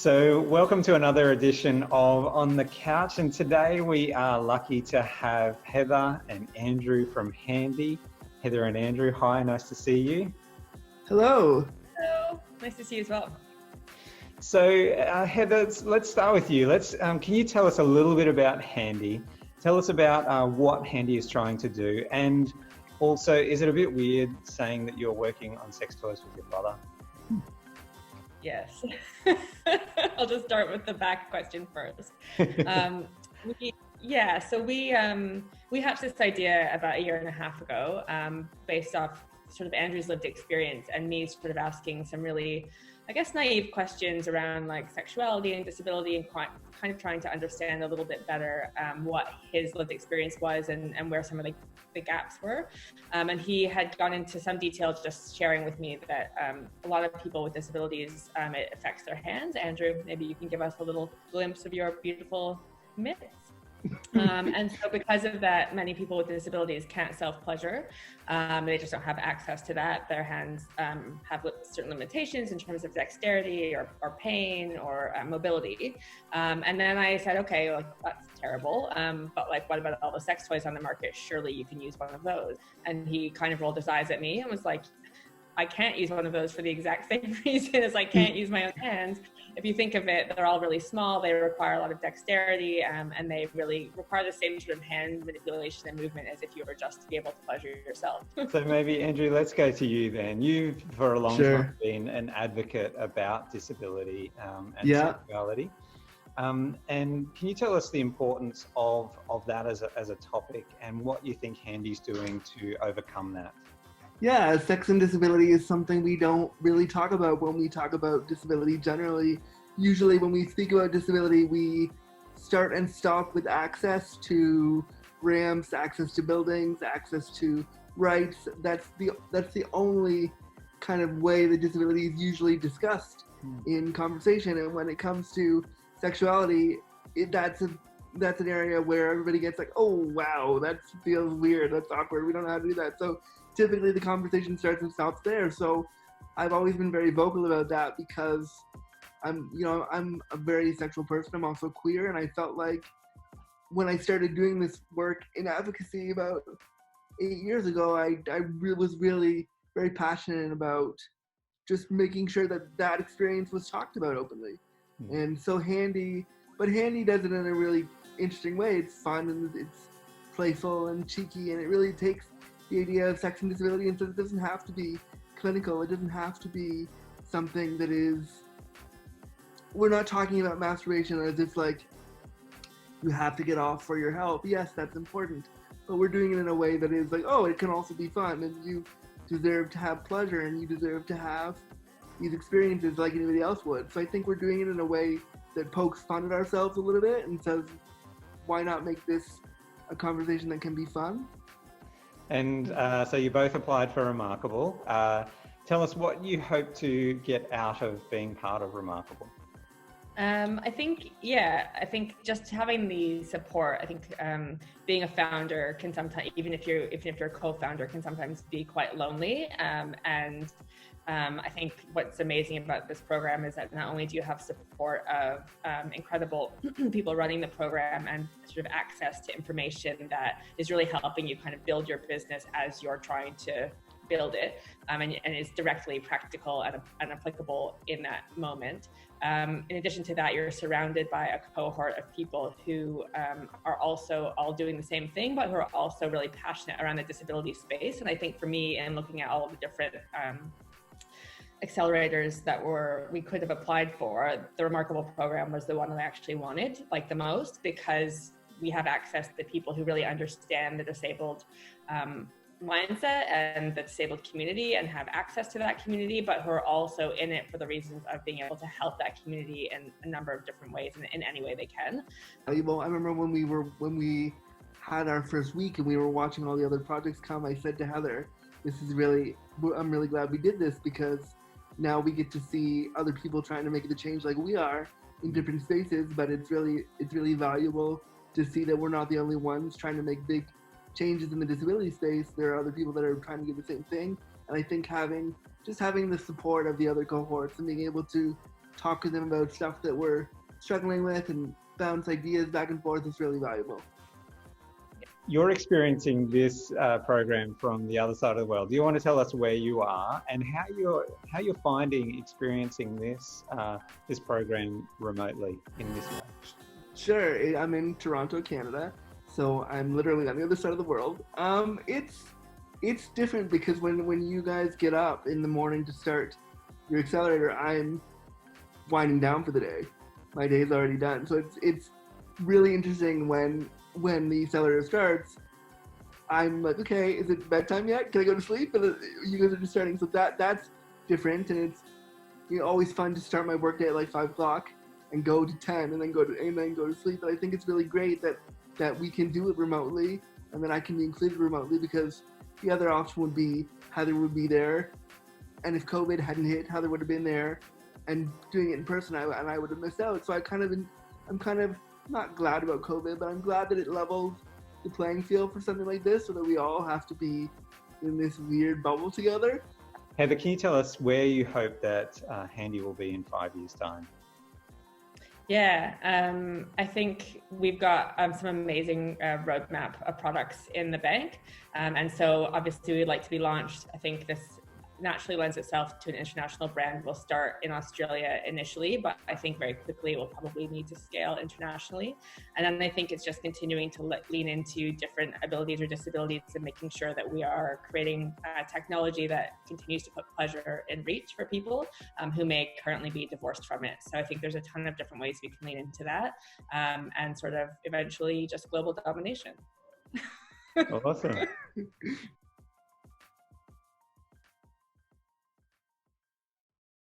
So welcome to another edition of On the Couch, and today we are lucky to have Heather and Andrew from Handi. Heather and Andrew, hi, nice to see you. Hello. Hello, nice to see you as well. So Heather, let's start with you. Can you tell us a little bit about Handi? Tell us about what Handi is trying to do, and also, is it a bit weird saying that you're working on sex toys with your brother? Yes. I'll just start with the back question first. We hatched this idea about a year and a half ago, based off sort of Andrew's lived experience and me sort of asking some really, I guess, naive questions around like sexuality and disability, and kind of trying to understand a little bit better what his lived experience was and where some of the gaps were. And he had gone into some detail just sharing with me that a lot of people with disabilities, it affects their hands. Andrew, maybe you can give us a little glimpse of your beautiful mitts. And so because of that, many people with disabilities can't self-pleasure. They just don't have access to that. Their hands have certain limitations in terms of dexterity or pain or mobility. And then I said, okay, like, that's terrible. But like, what about all the sex toys on the market? Surely you can use one of those. And he kind of rolled his eyes at me and was like, I can't use one of those for the exact same reason as I can't use my own hands. If you think of it, they're all really small, they require a lot of dexterity, and they really require the same sort of hand manipulation and movement as if you were just to be able to pleasure yourself. So maybe, Andrew, let's go to you then. You've, for a long time, been an advocate about disability and sexuality. And can you tell us the importance of that as a topic, and what you think Handi's doing to overcome that? Yeah, sex and disability is something we don't really talk about when we talk about disability generally. Usually when we speak about disability, we start and stop with access to ramps, access to buildings, access to rights. That's the only kind of way that disability is usually discussed in conversation. And when it comes to sexuality, that's an area where everybody gets like, oh wow, that feels weird, that's awkward, we don't know how to do that. So typically the conversation starts and stops there. So I've always been very vocal about that because I'm a very sexual person. I'm also queer, and I felt like when I started doing this work in advocacy about 8 years ago, I was really very passionate about just making sure that experience was talked about openly. And so Handi does it in a really interesting way. It's fun and it's playful and cheeky, and it really takes the idea of sex and disability and says it doesn't have to be clinical. It doesn't have to be something that is, we're not talking about masturbation as if like you have to get off for your health. Yes, that's important, but we're doing it in a way that is like, oh, it can also be fun, and you deserve to have pleasure, and you deserve to have these experiences like anybody else would. So I think we're doing it in a way that pokes fun at ourselves a little bit and says, why not make this a conversation that can be fun? And so you both applied for Remarkable. Tell us what you hope to get out of being part of Remarkable. I think just having the support. I think being a founder can sometimes, even if you're a co-founder, can sometimes be quite lonely. I think what's amazing about this program is that not only do you have support of incredible people running the program and sort of access to information that is really helping you kind of build your business as you're trying to build it, and is directly practical and applicable in that moment. In addition to that, you're surrounded by a cohort of people who are also all doing the same thing, but who are also really passionate around the disability space. And I think for me, and looking at all of the different accelerators that we could have applied for, the Remarkable program was the one that I actually wanted like the most, because we have access to people who really understand the disabled mindset and the disabled community and have access to that community, but who are also in it for the reasons of being able to help that community in a number of different ways and in any way they can. Well, I remember when we had our first week and we were watching all the other projects come, I said to Heather, I'm really glad we did this, because now we get to see other people trying to make the change like we are in different spaces, but it's really valuable to see that we're not the only ones trying to make big changes in the disability space. There are other people that are trying to do the same thing. And I think having the support of the other cohorts and being able to talk to them about stuff that we're struggling with and bounce ideas back and forth is really valuable. You're experiencing this program from the other side of the world. Do you want to tell us where you are and how you're finding experiencing this this program remotely in this way? Sure, I'm in Toronto, Canada, so I'm literally on the other side of the world. It's different because when you guys get up in the morning to start your accelerator, I'm winding down for the day. My day's already done, so it's really interesting when the accelerator starts. I'm like, okay, is it bedtime yet? Can I go to sleep? And you guys are just starting, so that's different, and it's always fun to start my workday at like 5 o'clock and go to 10 and then go to sleep. But I think it's really great that we can do it remotely and that I can be included remotely, because the other option would be Heather would be there, and if COVID hadn't hit, Heather would have been there and doing it in person, and I would have missed out. So I'm kind of not glad about COVID, but I'm glad that it leveled the playing field for something like this, so that we all have to be in this weird bubble together. Heather, can you tell us where you hope that Handi will be in 5 years' time? Yeah, I think we've got some amazing roadmap of products in the bank. And so obviously we'd like to be launched. I think this naturally lends itself to an international brand. We'll start in Australia initially, but I think very quickly we'll probably need to scale internationally. And then I think it's just continuing to lean into different abilities or disabilities and making sure that we are creating technology that continues to put pleasure in reach for people who may currently be divorced from it. So I think there's a ton of different ways we can lean into that and sort of eventually just global domination. Awesome.